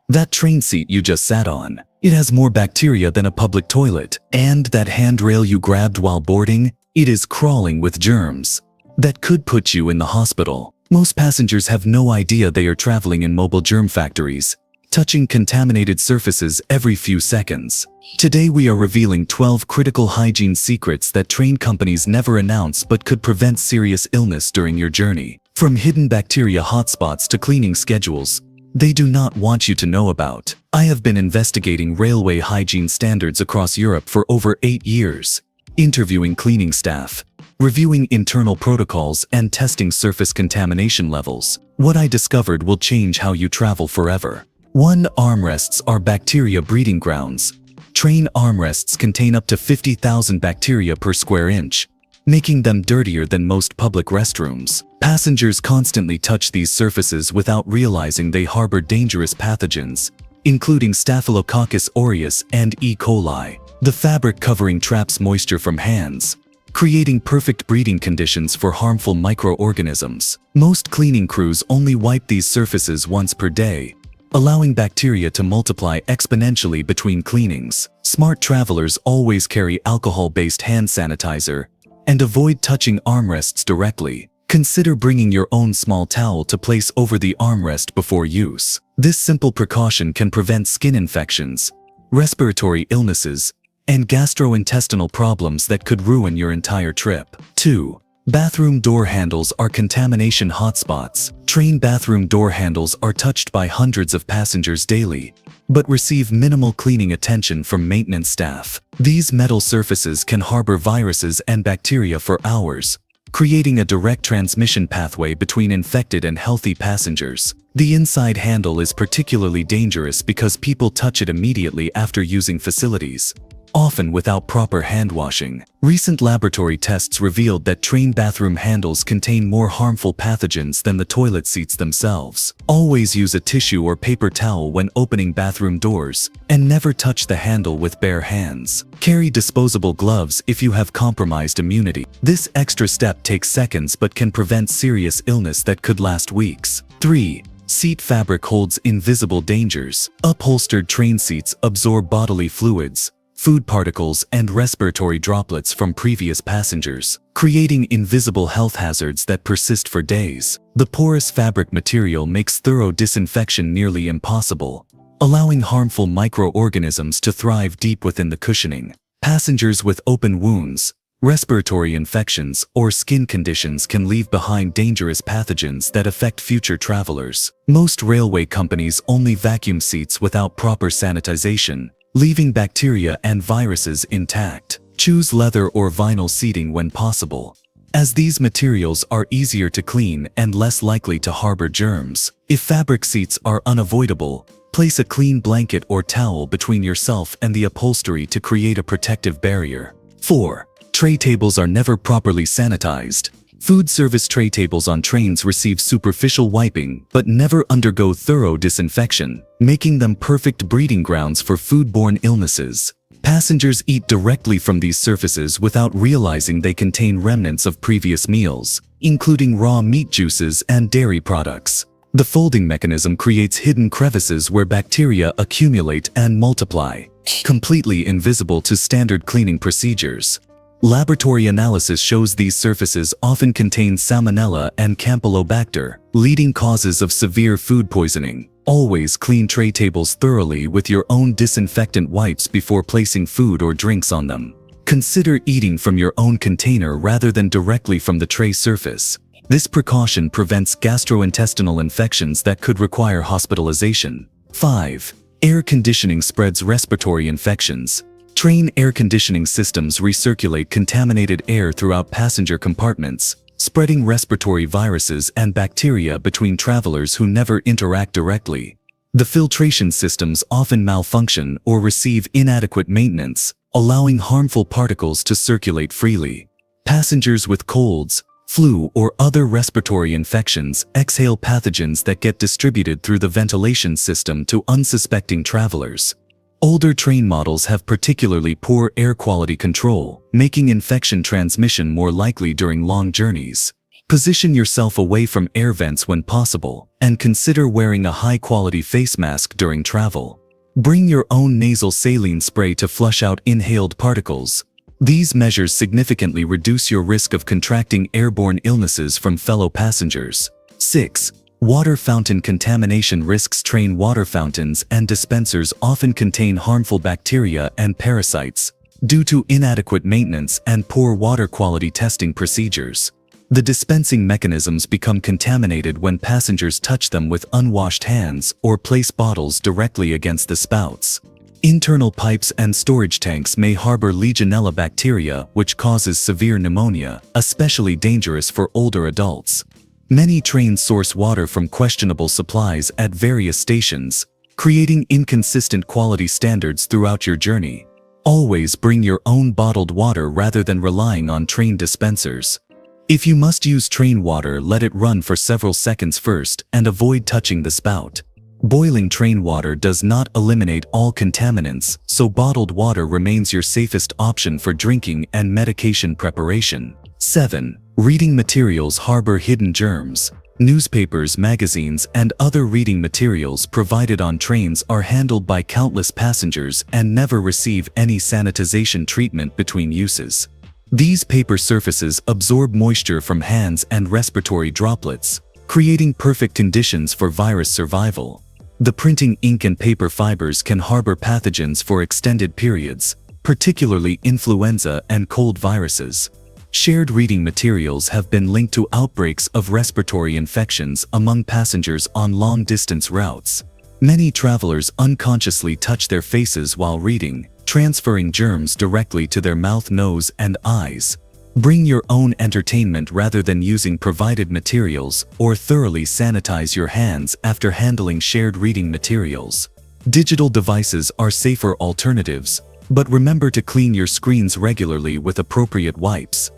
That train seat you just sat on, it has more bacteria than a public toilet. And that handrail you grabbed while boarding, it is crawling with germs that could put you in the hospital. Most passengers have no idea they are traveling in mobile germ factories, touching contaminated surfaces every few seconds. Today we are revealing 12 critical hygiene secrets that train companies never announce but could prevent serious illness during your journey. From hidden bacteria hotspots to cleaning schedules they do not want you to know about. I have been investigating railway hygiene standards across Europe for over 8 years, interviewing cleaning staff, reviewing internal protocols, and testing surface contamination levels. What I discovered will change how you travel forever. 1. Armrests are bacteria breeding grounds. Train armrests contain up to 50,000 bacteria per square inch, making them dirtier than most public restrooms. Passengers constantly touch these surfaces without realizing they harbor dangerous pathogens, including Staphylococcus aureus and E. coli. The fabric covering traps moisture from hands, creating perfect breeding conditions for harmful microorganisms. Most cleaning crews only wipe these surfaces once per day, allowing bacteria to multiply exponentially between cleanings. Smart travelers always carry alcohol-based hand sanitizer and avoid touching armrests directly. Consider bringing your own small towel to place over the armrest before use. This simple precaution can prevent skin infections, respiratory illnesses, and gastrointestinal problems that could ruin your entire trip. 2. Bathroom door handles are contamination hotspots. Train bathroom door handles are touched by hundreds of passengers daily, but receive minimal cleaning attention from maintenance staff. These metal surfaces can harbor viruses and bacteria for hours, creating a direct transmission pathway between infected and healthy passengers. The inside handle is particularly dangerous because people touch it immediately after using facilities, often without proper hand washing. Recent laboratory tests revealed that train bathroom handles contain more harmful pathogens than the toilet seats themselves. Always use a tissue or paper towel when opening bathroom doors, and never touch the handle with bare hands. Carry disposable gloves if you have compromised immunity. This extra step takes seconds but can prevent serious illness that could last weeks. 3. Seat fabric holds invisible dangers. Upholstered train seats absorb bodily fluids, food particles, and respiratory droplets from previous passengers, creating invisible health hazards that persist for days. The porous fabric material makes thorough disinfection nearly impossible, allowing harmful microorganisms to thrive deep within the cushioning. Passengers with open wounds, respiratory infections, or skin conditions can leave behind dangerous pathogens that affect future travelers. Most railway companies only vacuum seats without proper sanitization, leaving bacteria and viruses intact. Choose leather or vinyl seating when possible, as these materials are easier to clean and less likely to harbor germs. If fabric seats are unavoidable, place a clean blanket or towel between yourself and the upholstery to create a protective barrier. 4. Tray tables are never properly sanitized. Food service tray tables on trains receive superficial wiping but never undergo thorough disinfection, making them perfect breeding grounds for foodborne illnesses. Passengers eat directly from these surfaces without realizing they contain remnants of previous meals, including raw meat juices and dairy products. The folding mechanism creates hidden crevices where bacteria accumulate and multiply, completely invisible to standard cleaning procedures. Laboratory analysis shows these surfaces often contain Salmonella and Campylobacter, leading causes of severe food poisoning. Always clean tray tables thoroughly with your own disinfectant wipes before placing food or drinks on them. Consider eating from your own container rather than directly from the tray surface. This precaution prevents gastrointestinal infections that could require hospitalization. 5. Air conditioning spreads respiratory infections. Train air conditioning systems recirculate contaminated air throughout passenger compartments, spreading respiratory viruses and bacteria between travelers who never interact directly. The filtration systems often malfunction or receive inadequate maintenance, allowing harmful particles to circulate freely. Passengers with colds, flu, or other respiratory infections exhale pathogens that get distributed through the ventilation system to unsuspecting travelers. Older train models have particularly poor air quality control, making infection transmission more likely during long journeys. Position yourself away from air vents when possible, and consider wearing a high-quality face mask during travel. Bring your own nasal saline spray to flush out inhaled particles. These measures significantly reduce your risk of contracting airborne illnesses from fellow passengers. 6. Water fountain contamination risks. Train water fountains and dispensers often contain harmful bacteria and parasites due to inadequate maintenance and poor water quality testing procedures. The dispensing mechanisms become contaminated when passengers touch them with unwashed hands or place bottles directly against the spouts. Internal pipes and storage tanks may harbor Legionella bacteria, which causes severe pneumonia, especially dangerous for older adults. Many trains source water from questionable supplies at various stations, creating inconsistent quality standards throughout your journey. Always bring your own bottled water rather than relying on train dispensers. If you must use train water, let it run for several seconds first and avoid touching the spout. Boiling train water does not eliminate all contaminants, so bottled water remains your safest option for drinking and medication preparation. 7. Reading materials harbor hidden germs. Newspapers, magazines, and other reading materials provided on trains are handled by countless passengers and never receive any sanitization treatment between uses. These paper surfaces absorb moisture from hands and respiratory droplets, creating perfect conditions for virus survival. The printing ink and paper fibers can harbor pathogens for extended periods, particularly influenza and cold viruses. Shared reading materials have been linked to outbreaks of respiratory infections among passengers on long-distance routes. Many travelers unconsciously touch their faces while reading, transferring germs directly to their mouth, nose, and eyes. Bring your own entertainment rather than using provided materials, or thoroughly sanitize your hands after handling shared reading materials. Digital devices are safer alternatives, but remember to clean your screens regularly with appropriate wipes.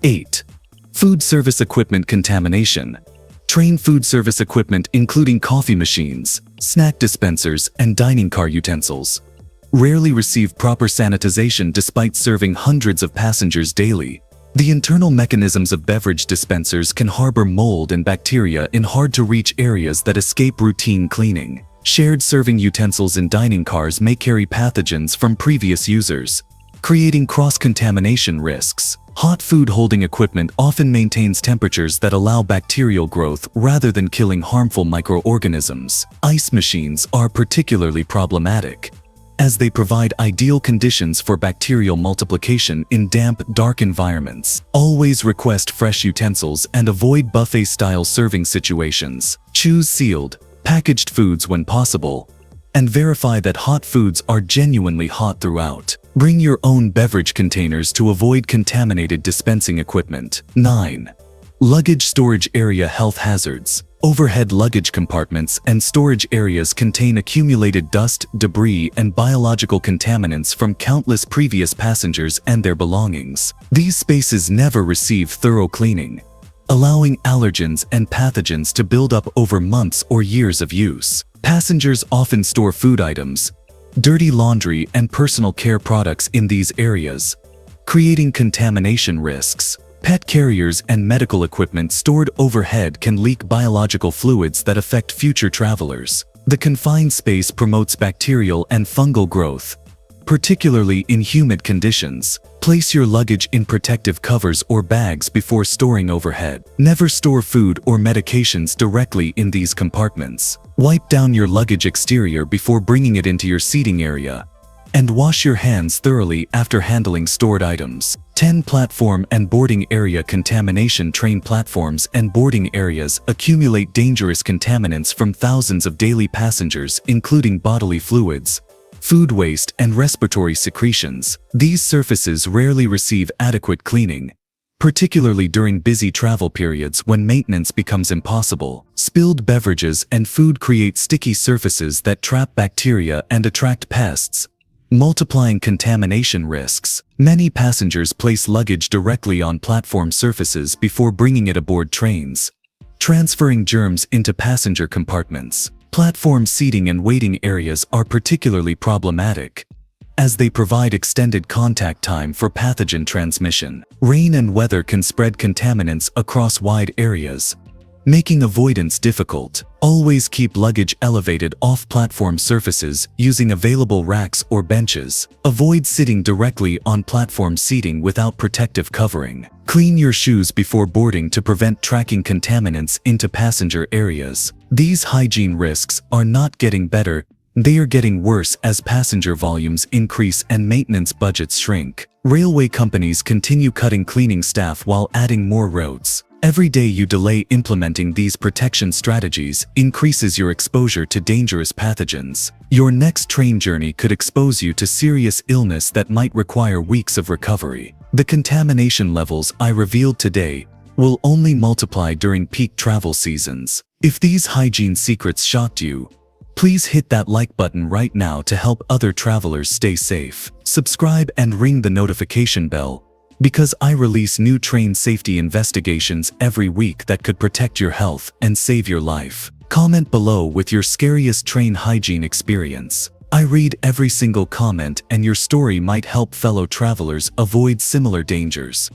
8. Food service equipment contamination. Train food service equipment, including coffee machines, snack dispensers, and dining car utensils, rarely receive proper sanitization despite serving hundreds of passengers daily. The internal mechanisms of beverage dispensers can harbor mold and bacteria in hard-to-reach areas that escape routine cleaning. Shared serving utensils in dining cars may carry pathogens from previous users, creating cross-contamination risks. Hot food holding equipment often maintains temperatures that allow bacterial growth rather than killing harmful microorganisms. Ice machines are particularly problematic, as they provide ideal conditions for bacterial multiplication in damp, dark environments. Always request fresh utensils and avoid buffet-style serving situations. Choose sealed, packaged foods when possible, and verify that hot foods are genuinely hot throughout. Bring your own beverage containers to avoid contaminated dispensing equipment. 9. Luggage storage area health hazards. Overhead luggage compartments and storage areas contain accumulated dust, debris, and biological contaminants from countless previous passengers and their belongings. These spaces never receive thorough cleaning, allowing allergens and pathogens to build up over months or years of use. Passengers often store food items, dirty laundry, and personal care products in these areas, creating contamination risks. Pet carriers and medical equipment stored overhead can leak biological fluids that affect future travelers. The confined space promotes bacterial and fungal growth, particularly in humid conditions. Place your luggage in protective covers or bags before storing overhead. Never store food or medications directly in these compartments. Wipe down your luggage exterior before bringing it into your seating area, and wash your hands thoroughly after handling stored items. 10. Platform and boarding area contamination. Train platforms and boarding areas accumulate dangerous contaminants from thousands of daily passengers, including bodily fluids, food waste, and respiratory secretions. These surfaces rarely receive adequate cleaning, particularly during busy travel periods when maintenance becomes impossible. Spilled beverages and food create sticky surfaces that trap bacteria and attract pests, multiplying contamination risks. Many passengers place luggage directly on platform surfaces before bringing it aboard trains, transferring germs into passenger compartments. Platform seating and waiting areas are particularly problematic, as they provide extended contact time for pathogen transmission. Rain and weather can spread contaminants across wide areas, making avoidance difficult. Always keep luggage elevated off platform surfaces using available racks or benches. Avoid sitting directly on platform seating without protective covering. Clean your shoes before boarding to prevent tracking contaminants into passenger areas. These hygiene risks are not getting better, they are getting worse as passenger volumes increase and maintenance budgets shrink. Railway companies continue cutting cleaning staff while adding more roads. Every day you delay implementing these protection strategies increases your exposure to dangerous pathogens. Your next train journey could expose you to serious illness that might require weeks of recovery. The contamination levels I revealed today will only multiply during peak travel seasons. If these hygiene secrets shocked you, please hit that like button right now to help other travelers stay safe. Subscribe and ring the notification bell, because I release new train safety investigations every week that could protect your health and save your life. Comment below with your scariest train hygiene experience. I read every single comment, and your story might help fellow travelers avoid similar dangers.